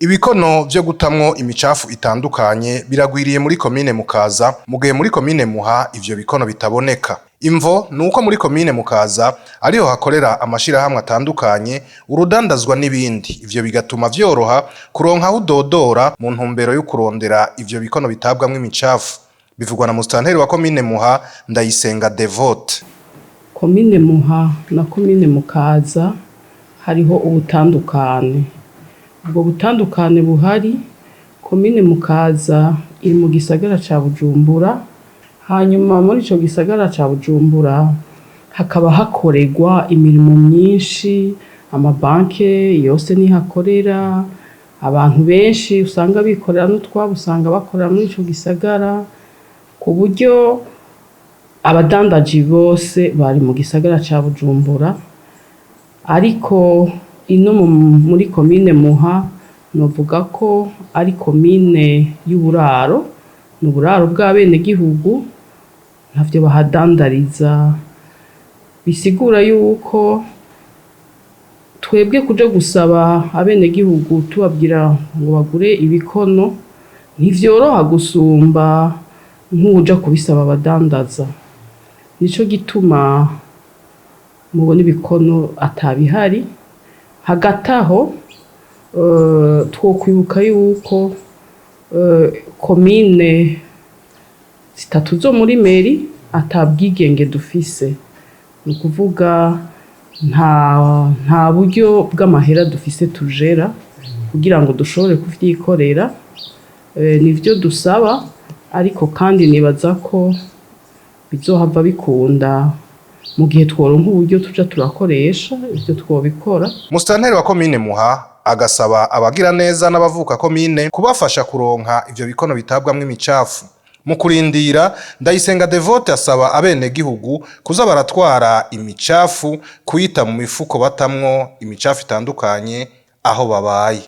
Ibikono vyo gutamwo imicafu itandukanye biragwiriye muri komine Mukaza, mugihe muri komine Muha ivyo bikono bitaboneka. Imvo nuko muri komine Mukaza ariho hakorera amashirahamwe atandukanye, urudandazwa n'ibindi. Ivyo bigatuma vyoroha kuronka aho udodora mu ntumbero yo kurondera ivyo bikono bitabwamwo imicafu. Bivugwa na musitanteri wa komine Muha, Ndayisenga Devote. Komine Muha na komine Mukaza hariho ubutandukane. Ubwo butandukane buhari, komine Mukaza iri mu gisagara ca Bujumbura, hanyuma muri ico gisagara ca Bujumbura hakaba hakorerwa imirimo myinshi, amabanke yose nihakorera, abantu benshi usanga bikorera n'utwabo usanga bakorera muri ico gisagara, ku buryo abadandaji bose bari mu gisagara ca Bujumbura. Ariko ino muri komine Muha novuga ko ari komine y'uburaro, n'uburaro bw'abenegihugu, ntavyo bahadandariza. Bisigura yuko twebwe kuja gusaba abenegihugu tubabwira ngo bagure ibikono ntivyoroha gusumba nk'uja kubisaba abadandaza. Nico gituma mubona ibikono atabihari. Hagati aho twokwibuka yuko komine zitatu zo muri meri atabwigenge dufise, ni ukuvuga nta buryo bw'amahera dufise tujera kugira ngo dushobore kuvyikorera. Nivyo dusaba, ariko kandi nibaza ko bizohava bikunda mu gihe tworonka uburyo tuja turakoresha ivyo twobikora. Musitanteri wa komine Muha agasaba abagira neza n'abavuka komine kubafasha kuronka ivyo bikono bitabwamwo imicafu. Mu kurindira, Ndayisenga Devote asaba abenegihugu kuza baratwara imicafu, kuyita mu mifuko batamwo imicafu itandukanye aho babaye.